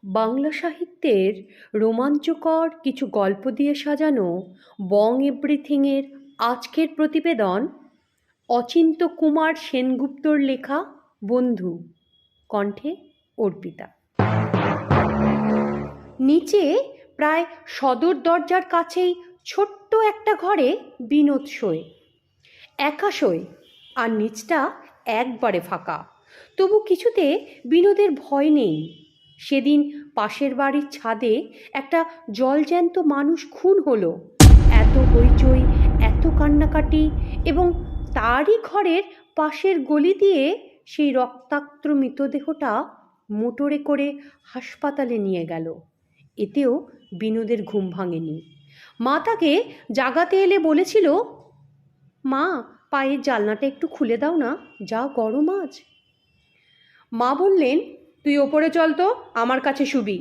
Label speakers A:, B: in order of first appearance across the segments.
A: বাংলা সাহিত্যের রোমাঞ্চকর কিছু গল্প দিয়ে সাজানো বং এভরিথিংয়ের আজকের প্রতিবেদন অচিন্ত্য কুমার সেনগুপ্তর লেখা বন্ধু, কণ্ঠে অর্পিতা। নিচে প্রায় সদর দরজার কাছেই ছোট্ট একটা ঘরে বিনোদ শোয়। একা শোয়, আর নিচটা একবারে ফাঁকা। তবু কিছুতে বিনোদের ভয় নেই। সেদিন পাশের বাড়ির ছাদে একটা জলজ্যান্ত মানুষ খুন হলো। এত হইচই, এত কান্নাকাটি, এবং তারই ঘরের পাশের গলি দিয়ে সেই রক্তাক্ত মৃতদেহটা মোটরে করে হাসপাতালে নিয়ে গেল। এতেও বিনোদের ঘুম ভাঙেনি। মা তাকে জাগাতে এলে বলেছিল, মা, পায়ের জানলাটা একটু খুলে দাও না, যা গরম আজ। মা বললেন, তুই ওপরে চল তো, আমার কাছে শুবি।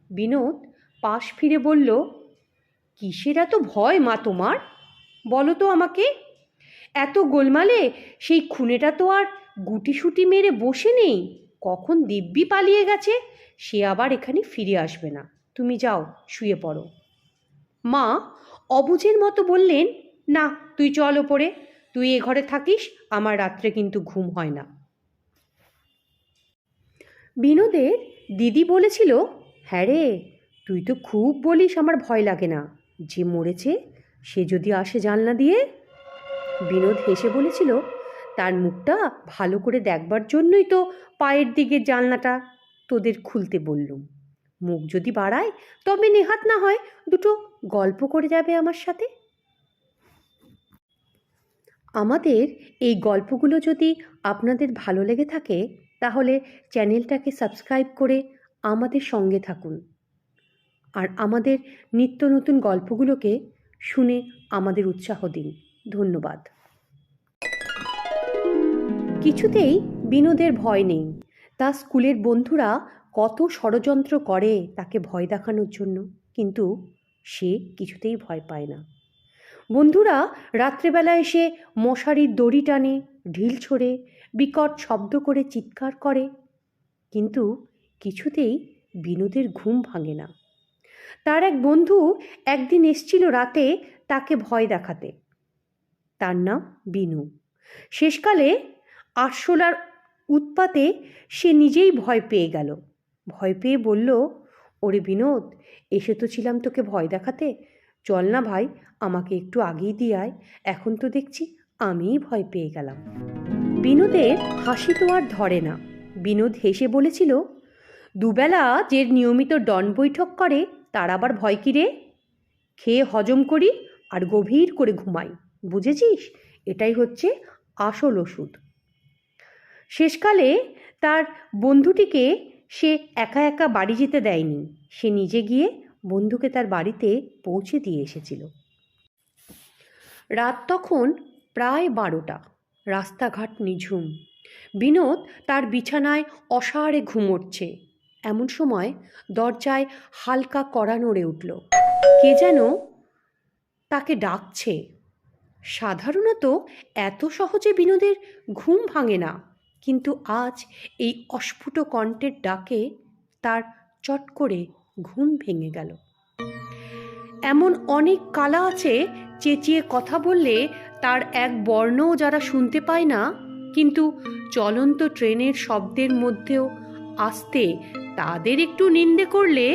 A: বিনোদ পাশ ফিরে বলল, কিসের এত ভয় মা তোমার, বলো তো আমাকে। এত গোলমালে সেই খুনেটা তো আর গুটিসুটি মেরে বসে নেই। কখন দিব্যি পালিয়ে গেছে, সে আবার এখানে ফিরে আসবে না। তুমি যাও, শুয়ে পড়ো। মা অবুঝের মতো বললেন, না, তুই চল ওপরে, তুই এ ঘরে থাকিস, আমার রাত্রে কিন্তু ঘুম হয় না। বিনোদের দিদি বলেছিল, হ্যাঁ রে, তুই তো খুব বলিস আমার ভয় লাগে না, যে মরেছে সে যদি আসে জানলা দিয়ে। বিনোদ হেসে বলেছিল, তার মুখটা ভালো করে দেখবার জন্যই তো পায়ের দিকের জানলাটা তোদের খুলতে বললুম। মুখ যদি বাড়ায় তবে নেহাত না হয় দুটো গল্প করে যাবে আমার সাথে। আমাদের এই গল্পগুলো যদি আপনাদের ভালো লেগে থাকে, তাহলে চ্যানেলটাকে সাবস্ক্রাইব করে আমাদের সঙ্গে থাকুন, আর আমাদের নিত্য নতুন গল্পগুলোকে শুনে আমাদের উৎসাহ দিন। ধন্যবাদ। কিছুতেই বিনোদের ভয় নেই। তার স্কুলের বন্ধুরা কত ষড়যন্ত্র করে তাকে ভয় দেখানোর জন্য, কিন্তু সে কিছুতেই ভয় পায় না। বন্ধুরা রাত্রেবেলা এসে মশারির দড়ি টানে, ঢিল ছোড়ে, বিকট শব্দ করে চিৎকার করে, কিন্তু কিছুতেই বিনোদের ঘুম ভাঙে না। তার এক বন্ধু একদিন এসছিল রাতে তাকে ভয় দেখাতে। তার নাম বিনু। শেষকালে আরশোলার উৎপাতে সে নিজেই ভয় পেয়ে গেল। ভয় পেয়ে বলল, ওরে বিনোদ, এসে তো ছিলাম তোকে ভয় দেখাতে, চল না ভাই, আমাকে একটু আগেই দিয়ে আয়, এখন তো দেখছি আমিই ভয় পেয়ে গেলাম। বিনোদের হাসি তো আর ধরে না। বিনোদ হেসে বলেছিল, দুবেলা যে নিয়মিত ডন বৈঠক করে তার আবার ভয় কি রে? খেয়ে হজম করি আর গভীর করে ঘুমাই, বুঝেছিস? এটাই হচ্ছে আসল ওষুধ। শেষকালে তার বন্ধুটিকে সে একা একা বাড়ি যেতে দেয়নি। সে নিজে গিয়ে বন্ধুকে তার বাড়িতে পৌঁছে দিয়ে এসেছিল। রাত তখন প্রায় 12টা। রাস্তাঘাট নিঝুম। বিনোদ তার বিছানায় অসাড়ে ঘুমোচ্ছে। এমন সময় দরজায় হালকা কড়া নড়ে উঠল। কে যেন তাকে ডাকছে। সাধারণত এত সহজে বিনোদের ঘুম ভাঙে না, কিন্তু আজ এই অস্ফুট কণ্ঠের ডাকে তার চট করে ঘুম ভেঙে গেল। এমন অনেক কালা আছে চেঁচিয়ে কথা বললে তার এক বর্ণও যারা শুনতে পায় না, কিন্তু চলন্ত ট্রেনের শব্দের মধ্যেও আসতে তাদের একটু নিন্দে করলে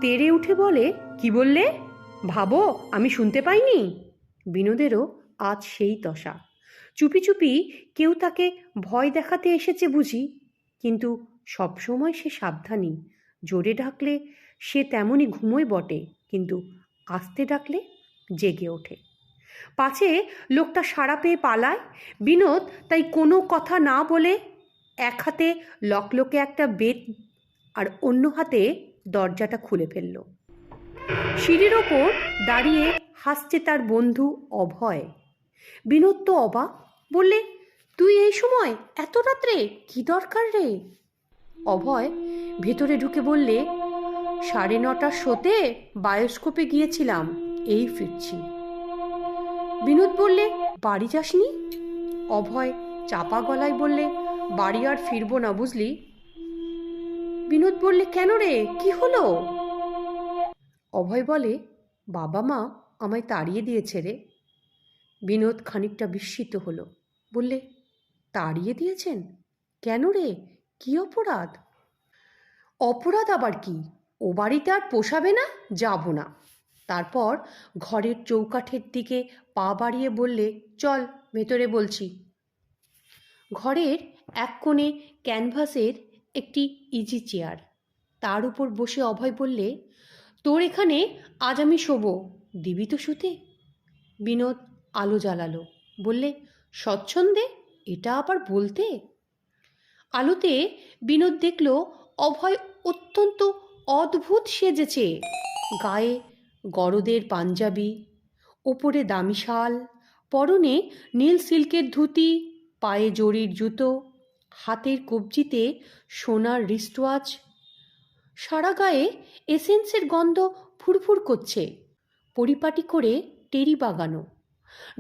A: তেড়ে উঠে বলে, কি বললে? ভাবো আমি শুনতে পাইনি? বিনোদেরও আজ সেই দশা। চুপি চুপি কেউ তাকে ভয় দেখাতে এসেছে বুঝি, কিন্তু সবসময় সে সাবধানী। জোরে ডাকলে সে তেমনই ঘুমোয় বটে, কিন্তু আস্তে ডাকলে জেগে ওঠে। পাছে লোকটা সাড়া পেয়ে পালায়। বিনোদ তাই কোনো কথা না বলে এক হাতে লকলকে একটা বেত আর অন্য হাতে দরজাটা খুলে ফেলল। সিঁড়ির ওপর দাঁড়িয়ে হাসছে তার বন্ধু অভয়। বিনোদ তো অবাক, বললে, তুই এই সময় এত রাত্রে কি দরকার রে? অভয় ভেতরে ঢুকে বললে, 9:30টার শোতে বায়োস্কোপে গিয়েছিলাম, এই ফিরছি। বিনোদ বললে, বাড়ি যাসনি? অভয় চাপা গলায় বললে, বাড়ি আর ফিরবো না বুঝলি। বিনোদ বললে, কেন রে, কি হলো? অভয় বলে, বাবা মা আমায় তাড়িয়ে দিয়েছে রে। বিনোদ খানিকটা বিস্মিত হলো, বললে, তাড়িয়ে দিয়েছেন? কেন রে, কি অপরাধ? অপরাধ আবার কি, ও বাড়িতে আর পোষাবে না, যাব না। তারপর ঘরের চৌকাঠের দিকে পা বাড়িয়ে বললে, চল ভেতরে বলছি। ঘরের এক কোণে ক্যানভাসের একটি ইজি চেয়ার, তার উপর বসে অভয় বললে, তোর এখানে আজ আমি শোবো, দিবি তো শুতে? বিনোদ আলো জ্বালালো, বললে, স্বচ্ছন্দে, এটা আবার বলতে? আলোতে বিনোদ দেখল অভয় অত্যন্ত অদ্ভুত সেজেছে। গায়ে গরদের পাঞ্জাবি, ওপরে দামি শাল, পরনে নীল সিল্কের ধুতি, পায়ে জরির জুতো, হাতের কবজিতে সোনার রিস্টওয়াচ, সারা গায়ে এসেন্সের গন্ধ ফুরফুর করছে, পরিপাটি করে টেরি বাগানো।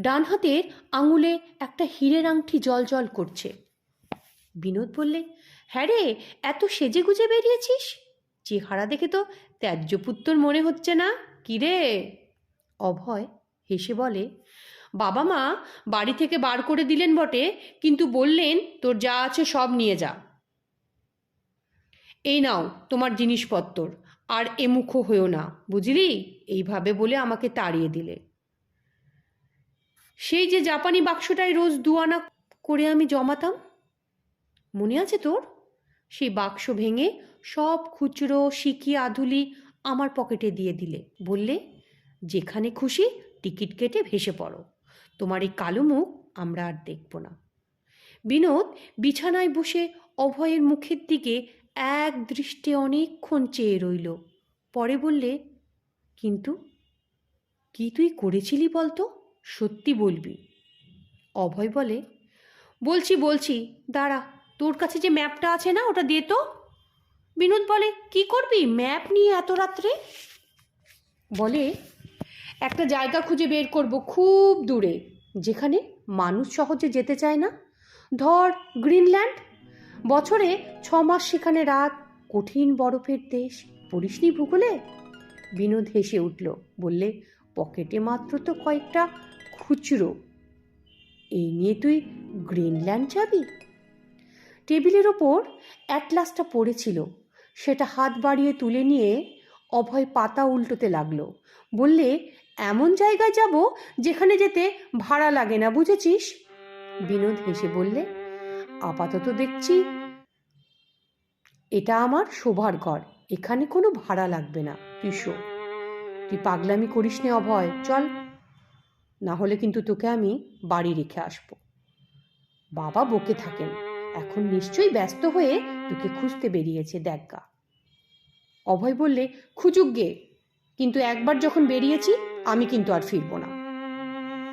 A: ডান হাতের আঙুলে একটা হীরের আংটি জলজল করছে। বিনোদ বললে, হ্যাঁ রে, এত সেজেগুজে বেরিয়েছিস? চেহারা দেখে তো ত্যায্যপুত্তর মনে হচ্ছে না, কি রে? অভয় হেসে বলে, বাবা মা বাড়ি থেকে বার করে দিলেন বটে, কিন্তু বললেন তোর যা আছে সব নিয়ে যা। এই নাও তোমার জিনিসপত্র, আর এমুখো হয়েও না, বুঝলি? এইভাবে বলে আমাকে তাড়িয়ে দিলে। সেই যে জাপানি বাক্সটায় রোজ 2 আনা করে আমি জমাতাম, মনে আছে তোর? সেই বাক্স ভেঙে সব খুচরো সিকি আধুলি আমার পকেটে দিয়ে দিলে, বললে, যেখানে খুশি টিকিট কেটে ভেসে পড়ো, তোমার এই কালো মুখ আমরা আর দেখব না। বিনোদ বিছানায় বসে অভয়ের মুখের দিকে এক দৃষ্টে অনেকক্ষণ চেয়ে রইল, পরে বললে, কিন্তু কি তুই করেছিলি বলতো, সত্যি বলবি? অভয় বলে, বলছি বলছি, দাঁড়া, তোর কাছে যে ম্যাপটা আছে না, ওটা দে তো। বিনোদ বলে, কি করবি ম্যাপ নিয়ে এত রাত্রে? বলে, একটা জায়গা খুঁজে বের করব খুব দূরে, যেখানে মানুষ সহজে যেতে চায় না। ধর গ্রিনল্যান্ড, বছরে 6 মাস সেখানে রাত, কঠিন বরফের দেশ, পড়িসনি ভূগোলে? বিনোদ হেসে উঠল, বললে, পকেটে মাত্র তো কয়েকটা খুচরো, এই নিয়ে তুই গ্রিনল্যান্ড যাবি? টেবিলের ওপর অ্যাটলাসটা পড়েছিল, সেটা হাত বাড়িয়ে তুলে নিয়ে অভয় পাতা উল্টোতে লাগলো, বললে, এমন জায়গায় যাব যেখানে যেতে ভাড়া লাগে না, বুঝেছিস? বিনোদ হেসে বললে, আপাতত দেখছি এটা আমার শোবার ঘর, এখানে কোনো ভাড়া লাগবে না, তুই শো। তুই পাগলামি করিস নে অভয়, চল, না হলে কিন্তু তোকে আমি বাড়ি রেখে আসবো। বাবা বকে থাকেন, এখন নিশ্চয়ই ব্যস্ত হয়ে তোকে খুঁজতে বেরিয়েছে, দেখ। অভয় বললে, খুঁজুক গে, কিন্তু একবার যখন বেরিয়েছি আমি কিন্তু আর ফিরব না।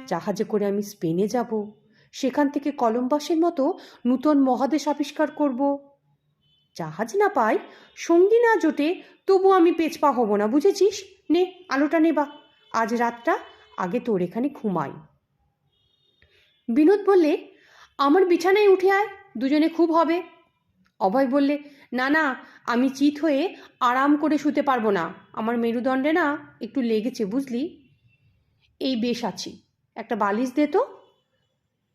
A: জাহাজে করে আমি স্পেনে যাব, সেখান থেকে কলম্বাসের মতো নূতন মহাদেশ আবিষ্কার করব। জাহাজ না পাই, সঙ্গী না জোটে, তবু আমি পেছপা হব না, বুঝেছিস? নে আলোটা নেবা, আজ রাতটা আগে তোর এখানে ঘুমাই। বিনোদ বললে, আমার বিছানায় উঠে আয়, দুজনে খুব হবে। অভয় বললে, না না, আমি চিত হয়ে আরাম করে শুতে পারবো না, আমার মেরুদণ্ডে না একটু লেগেছে, বুঝলি? এই বেশ আছি, একটা বালিশ দে তো।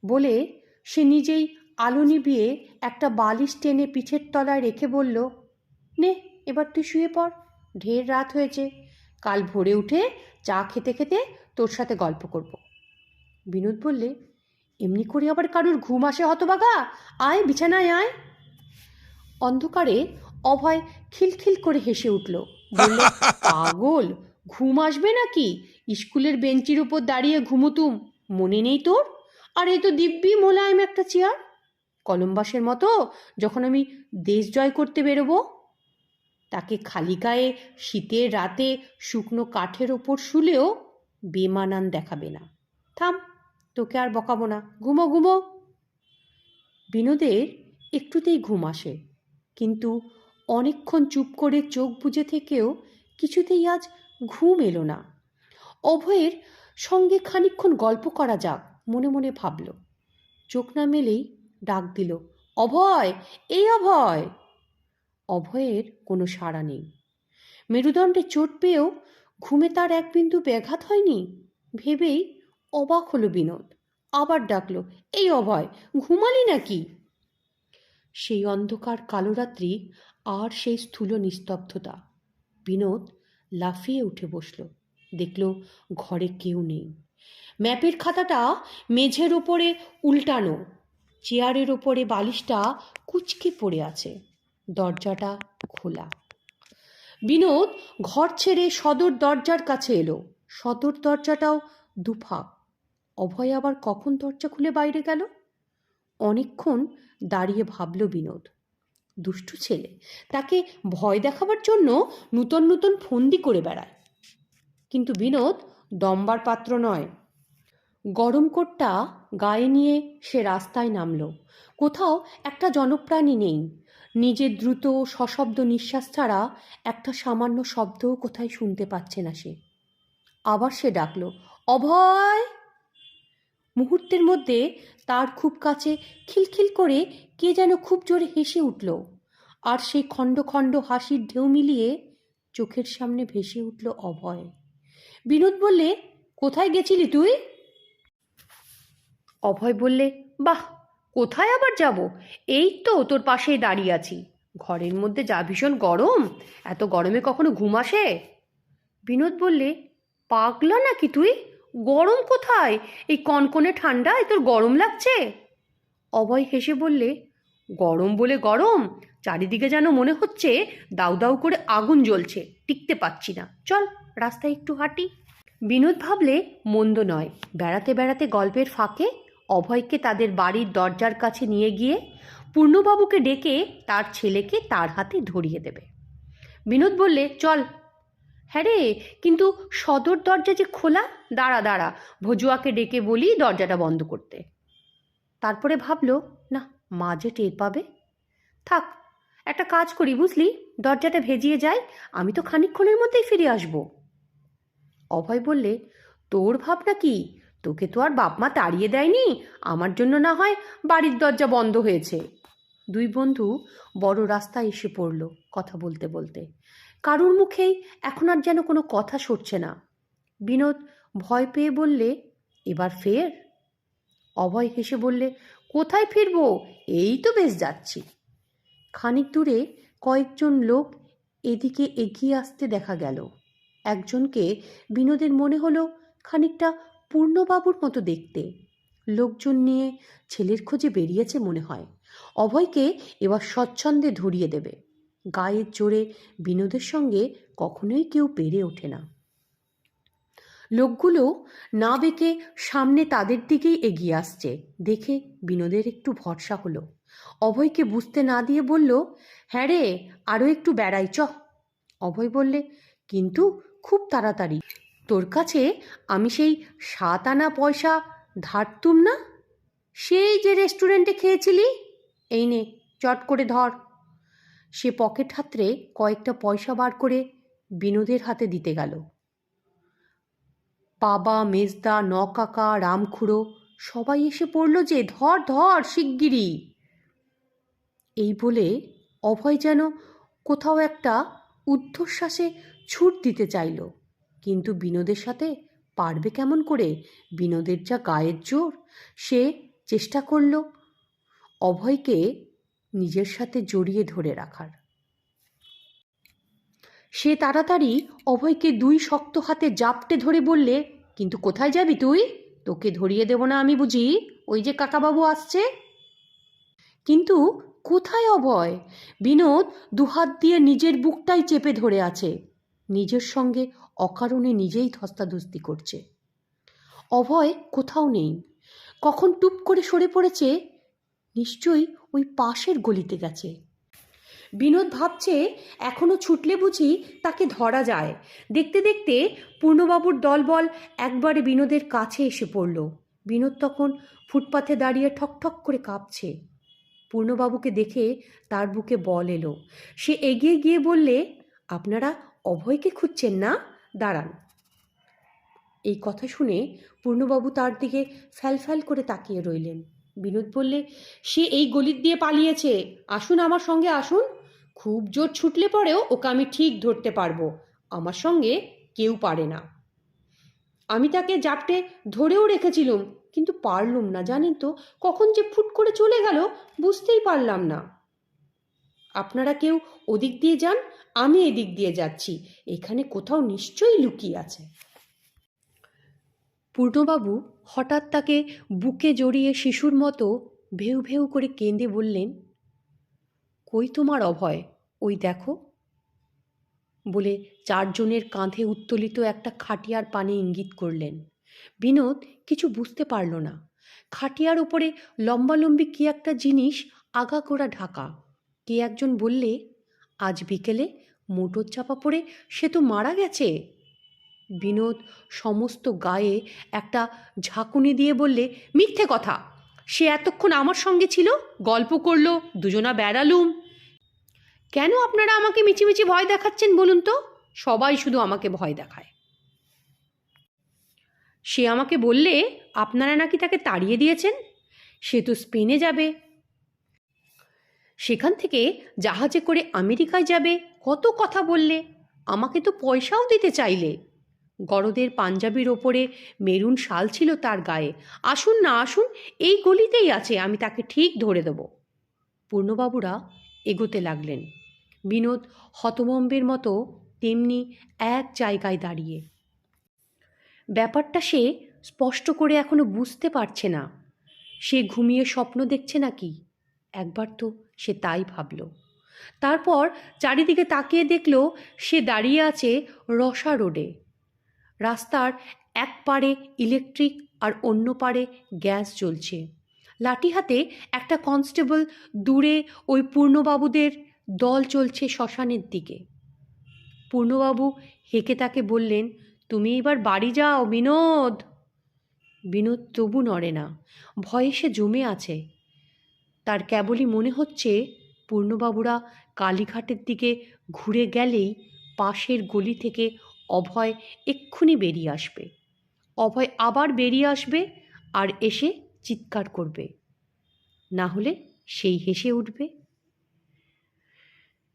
A: বলে সে নিজেই আলো নিভিয়ে একটা বালিশ টেনে পিঠের তলায় রেখে বলল, নে এবার তুই শুয়ে পড়, ঢের রাত হয়েছে, কাল ভোরে উঠে চা খেতে খেতে তোর সাথে গল্প করব। বিনোদ বললে, এমনি করে আবার কারুর ঘুম আসে হতবাগা, আয় বিছানায় আয়। অন্ধকারে অভয় খিলখিল করে হেসে উঠল, বলল, পাগল, ঘুম আসবে নাকি? স্কুলের বেঞ্চির উপর দাঁড়িয়ে ঘুমুতুম, মনে নেই তোর? আর এই তো দিব্যি মোলায়েম একটা চেয়ার, কলম্বাসের মতো যখন আমি দেশ জয় করতে বেরোবো। তাকে খালি গায়ে শীতের রাতে শুকনো কাঠের ওপর শুলেও বেমানান দেখাবে না। থাম, তোকে আর বকাবো না, ঘুমো ঘুমো। বিনোদের একটুতেই ঘুম আসে, কিন্তু অনেকক্ষণ চুপ করে চোখ বুজে থেকেও কিছুতেই আজ ঘুম এলো না। অভয়ের সঙ্গে খানিকক্ষণ গল্প করা যাক মনে মনে ভাবল। চোখ না মেলেই ডাক দিল, অভয়, এই অভয়। অভয়ের কোনো সাড়া নেই। মেরুদণ্ডে চোট পেয়েও ঘুমে তার এক বিন্দু ব্যাঘাত হয়নি ভেবেই অবাক হলো বিনোদ। আবার ডাকলো, এই অভয়, ঘুমালি নাকি? সেই অন্ধকার কালো রাত্রি আর সেই স্থূল নিস্তব্ধতা। বিনোদ লাফিয়ে উঠে বসল, দেখল ঘরে কেউ নেই। ম্যাপের খাতাটা মেঝের ওপরে উল্টানো, চেয়ারের ওপরে বালিশটা কুঁচকে পড়ে আছে, দরজাটা খোলা। বিনোদ ঘর ছেড়ে সদর দরজার কাছে এলো। সদর দরজাটাও দুফাক। অভয় আবার কখন দরজা খুলে বাইরে গেল? অনেকক্ষণ দাঁড়িয়ে ভাবল বিনোদ। দুষ্টু ছেলে, তাকে ভয় দেখাবার জন্য নূতন নূতন ফন্দি করে বেড়ায়। কিন্তু বিনোদ দম্বার পাত্র নয়। গরম কোটটা গায়ে নিয়ে সে রাস্তায় নামল। কোথাও একটা জনপ্রাণী নেই। নিজের দ্রুত সশব্দ নিঃশ্বাস ছাড়া একটা সামান্য শব্দও কোথায় শুনতে পাচ্ছে না সে। আবার সে ডাকল, অভয়! মুহূর্তের মধ্যে তার খুব কাছে খিলখিল করে কে যেন খুব জোরে হেসে উঠল, আর সেই খণ্ড খণ্ড হাসির ঢেউ মিলিয়ে চোখের সামনে ভেসে উঠল অভয়। বিনোদ বললে, কোথায় গেছিলি তুই? অভয় বললে, বাহ, কোথায় আবার যাব, এই তো তোর পাশেই দাঁড়িয়ে আছি। ঘরের মধ্যে যা ভীষণ গরম, এত গরমে কখনো ঘুম আসে? বিনোদ বললে, পাগলা নাকি তুই? গরম কোথায়? এই কনকনে ঠান্ডায় তোর গরম লাগছে? অভয় হেসে বললে, গরম বলে গরম, চারিদিকে যেন মনে হচ্ছে দাউ দাউ করে আগুন জ্বলছে, টিকতে পারছি না, চল রাস্তায় একটু হাঁটি। বিনোদ ভাবলে মন্দ নয়, বেড়াতে বেড়াতে গল্পের ফাঁকে অভয়কে তাদের বাড়ির দরজার কাছে নিয়ে গিয়ে পূর্ণবাবুকে ডেকে তার ছেলেকে তার হাতে ধরিয়ে দেবে। বিনোদ বললে, চল। হ্যাঁ রে, কিন্তু সদর দরজা যে খোলা, দাঁড়া দাঁড়া, ভজুয়াকে ডেকে বলি দরজাটা বন্ধ করতে। তারপরে ভাবলো, না, মা যে টের পাবে। থাক, একটা কাজ করি বুঝলি, দরজাটা ভেজিয়ে যাই, আমি তো খানিকক্ষণের মধ্যেই ফিরে আসব। অভয় বললে, তোর ভাবনা কি? তোকে তো আর বাপ মা তাড়িয়ে দেয়নি, আমার জন্য না হয় বাড়ির দরজা বন্ধ হয়েছে। দুই বন্ধু বড় রাস্তায় এসে পড়ল কথা বলতে বলতে। কারুর মুখেই এখন আর যেন কোনো কথা সরছে না। বিনোদ ভয় পেয়ে বললে, এবার ফের? অভয় হেসে বললে, কোথায় ফিরবো, এই তো বেশ যাচ্ছি। খানিক দূরে কয়েকজন লোক এদিকে এগিয়ে আসতে দেখা গেল। একজনকে বিনোদের মনে হলো খানিকটা পূর্ণবাবুর মতো দেখতে। লোকজন নিয়ে ছেলের খোঁজে বেরিয়েছে মনে হয়। অভয়কে এবার স্বচ্ছন্দে ধরিয়ে দেবে। গায়ের জোরে বিনোদের সঙ্গে কখনোই কেউ পেরে ওঠে না। লোকগুলো না বেঁকে সামনে তাদের দিকেই এগিয়ে আসছে দেখে বিনোদের একটু ভরসা হলো। অভয়কে বুঝতে না দিয়ে বলল, হ্যাঁ রে, আরও একটু বেড়াই চ। অভয় বললে, কিন্তু খুব তাড়াতাড়ি, তোর কাছে আমি সেই 7 আনা পয়সা ধারতুম না, সেই যে রেস্টুরেন্টে খেয়েছিলি, এই নে, চট করে ধর। সে পকেট হাতড়ে কয়েকটা পয়সা বার করে বিনোদের হাতে দিতে গেল। বাবা, মেজদা, নকাকা, রামখুড়ো সবাই এসে পড়ল যে, ধর ধর শিগগিরি। এই বলে অভয় যেন কোথাও একটা ঊর্ধ্বশ্বাসে ছুট দিতে চাইল, কিন্তু বিনোদের সাথে পারবে কেমন করে? বিনোদের যা গায়ের জোর, সে চেষ্টা করল অভয়কে নিজের সাথে জড়িয়ে ধরে রাখার। সে তাড়াতাড়ি অভয়কে 2 শক্ত হাতে জাপটে ধরে বললে, কিন্তু কোথায় যাবি তুই? তোকে ধরিয়ে দেব না আমি বুঝি? ওই যে কাকাবাবু আসছে। কিন্তু কোথায় অভয়? বিনোদ দুহাত দিয়ে নিজের বুকটাই চেপে ধরে আছে, নিজের সঙ্গে অকারণে নিজেই ধস্তাধস্তি করছে। অভয় কোথাও নেই। কখন টুপ করে সরে পড়েছে, নিশ্চয়ই ওই পাশের গলিতে গেছে। বিনোদ ভাবছে, এখনো ছুটলে বুঝি তাকে ধরা যায়। দেখতে দেখতে পূর্ণবাবুর দলবল একবারে বিনোদের কাছে এসে পড়ল। বিনোদ তখন ফুটপাথে দাঁড়িয়ে ঠকঠক করে কাঁপছে। পূর্ণবাবুকে দেখে তার বুকে বল এলো। সে এগিয়ে গিয়ে বললে, আপনারা অভয়কে খুঁজছেন না? দাঁড়ান। এই কথা শুনে পূর্ণবাবু তার দিকে ফ্যালফ্যাল করে তাকিয়ে রইলেন। বিনোদ বললে, সে এই গলির দিয়ে পালিয়েছে, আসুন আমার সঙ্গে আসুন। খুব জোর ছুটলে পরেও ওকে আমি ঠিক ধরতে পারবো, আমার সঙ্গে কেউ পারে না। আমি তাকে জাপটে ধরেও রেখেছিলুম, কিন্তু পারলুম না, জানেন তো, কখন যে ফুট করে চলে গেল বুঝতেই পারলাম না। আপনারা কেউ ওদিক দিয়ে যান, আমি এদিক দিয়ে যাচ্ছি, এখানে কোথাও নিশ্চয়ই লুকিয়ে আছে। পূর্ণবাবু হঠাৎ তাকে বুকে জড়িয়ে শিশুর মতো ভেউ ভেউ করে কেঁদে বললেন, কই তোমার অভয়, ওই দেখো, বলে চারজনের কাঁধে উত্তোলিত একটা খাটিয়ার পানে ইঙ্গিত করলেন। বিনোদ কিছু বুঝতে পারল না। খাটিয়ার ওপরে লম্বালম্বি কি একটা জিনিস আগাগোড়া ঢাকা। কে একজন বললে, আজ বিকেলে মোটর চাপা পড়ে সে তো মারা গেছে। বিনোদ সমস্ত গায়ে একটা ঝাঁকুনি দিয়ে বললে, মিথ্যে কথা, সে এতক্ষণ আমার সঙ্গে ছিল, গল্প করলো, দুজনা বেড়ালুম। কেন আপনারা আমাকে মিছিমিছি ভয় দেখাচ্ছেন বলুন তো? সবাই শুধু আমাকে ভয় দেখায়। সে আমাকে বললে আপনারা নাকি তাকে তাড়িয়ে দিয়েছেন, সে তো স্পেনে যাবে, সেখান থেকে জাহাজে করে আমেরিকায় যাবে, কত কথা বললে। আমাকে তো পয়সাও দিতে চাইলে। গরদের পাঞ্জাবির ওপরে মেরুন শাল ছিল তার গায়ে। আসুন না আসুন, এই গলিতেই আছে, আমি তাকে ঠিক ধরে দেব। পূর্ণবাবুরা এগোতে লাগলেন। বিনোদ হতভম্বের মতো তেমনি এক জায়গায় দাঁড়িয়ে। ব্যাপারটা সে স্পষ্ট করে এখনো বুঝতে পারছে না। সে ঘুমিয়ে স্বপ্ন দেখছে নাকি? একবার তো সে তাই ভাবল। তারপর চারিদিকে তাকিয়ে দেখল সে দাঁড়িয়ে আছে রসা রোডে। রাস্তার এক পাড়ে ইলেকট্রিক আর অন্য পাড়ে গ্যাস জ্বলছে। লাঠি হাতে একটা কনস্টেবল দূরে ওই পূর্ণবাবুদের দল চলছে শ্মশানের দিকে। পূর্ণবাবু হেঁকে তাকে বললেন, তুমি এবার বাড়ি যাও বিনোদ। বিনোদ তবু নড়ে না, ভয়ে সে জমে আছে। তার কেবলই মনে হচ্ছে পূর্ণবাবুরা কালীঘাটের দিকে ঘুরে গেলেই পাশের গলি থেকে অভয় এক্ষুনি বেরিয়ে আসবে। অভয় আবার বেরিয়ে আসবে আর এসে চিৎকার করবে, না হলে সেই হেসে উঠবে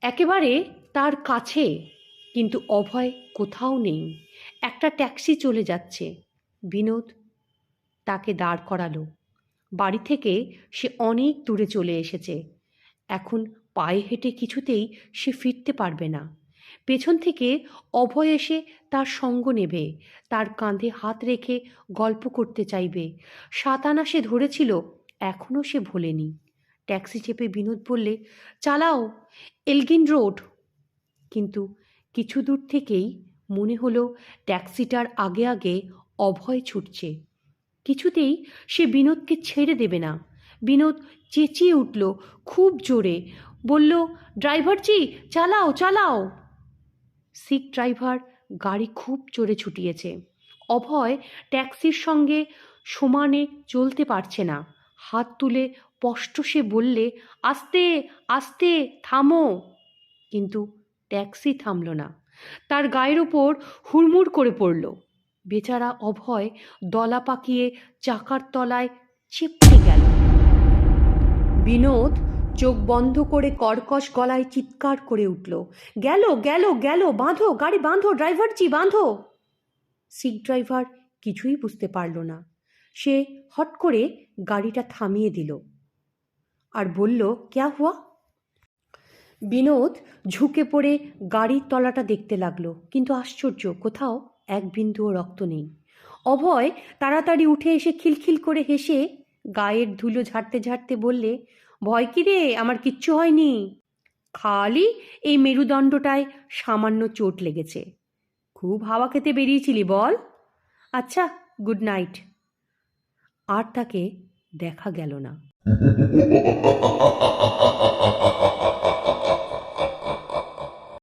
A: একেবারে তার কাছে। কিন্তু অভয় কোথাও নেই। একটা ট্যাক্সি চলে যাচ্ছে। বিনোদ তাকে দাঁড় করালো। বাড়ি থেকে সে অনেক দূরে চলে এসেছে। এখন পায়ে হেঁটে কিছুতেই সে ফিরতে পারবে না। পেছন থেকে অভয় এসে তার সঙ্গ নেবে, তার কাঁধে হাত রেখে গল্প করতে চাইবে। 7 আনা সে ধরেছিল, এখনও সে ভোলেনি। ট্যাক্সি চেপে বিনোদ বললে, চালাও, এলগিন রোড। কিন্তু কিছু দূর থেকেই মনে হলো ট্যাক্সিটার আগে আগে অভয় ছুটছে। কিছুতেই সে বিনোদকে ছেড়ে দেবে না। বিনোদ চেঁচিয়ে উঠল খুব জোরে, বলল, ড্রাইভারজি চালাও চালাও। সিক ড্রাইভার গাড়ি খুব জোরে ছুটিয়েছে। অভয় ট্যাক্সির সঙ্গে সমানে চলতে পারছে না। হাত তুলে স্পষ্ট সে বললে, আস্তে আস্তে, থামো। কিন্তু ট্যাক্সি থামল না, তার গায়ের ওপর হুড়মুড় করে পড়ল। বেচারা অভয় দলা পাকিয়ে চাকার তলায় চেপটে গেল। বিনোদ চোখ বন্ধ করে কর্কশ গলায় চিৎকার করে উঠল, গেল গেল গেল, বাঁধো গাড়ি, বাঁধো ড্রাইভারজি, বাঁধো। সিক ড্রাইভার কিছুই বুঝতে পারল না। সে হট করে গাড়িটা থামিয়ে দিল আর বলল, ক্যা হুয়া? বিনোদ ঝুঁকে পড়ে গাড়ির তলাটা দেখতে লাগলো, কিন্তু আশ্চর্য, কোথাও এক বিন্দুও রক্ত নেই। অভয় তাড়াতাড়ি উঠে এসে খিলখিল করে হেসে গায়ের ধুলো ঝাড়তে ঝাড়তে বললে, ভয় কি রে, আমার কিচ্ছু হয়নি, খালি এই মেরুদণ্ডটায় সামান্য চোট লেগেছে। খুব হাওয়া খেতে বেরিয়েছিলি বল? আচ্ছা, গুড নাইট। আর তাকে দেখা গেল না।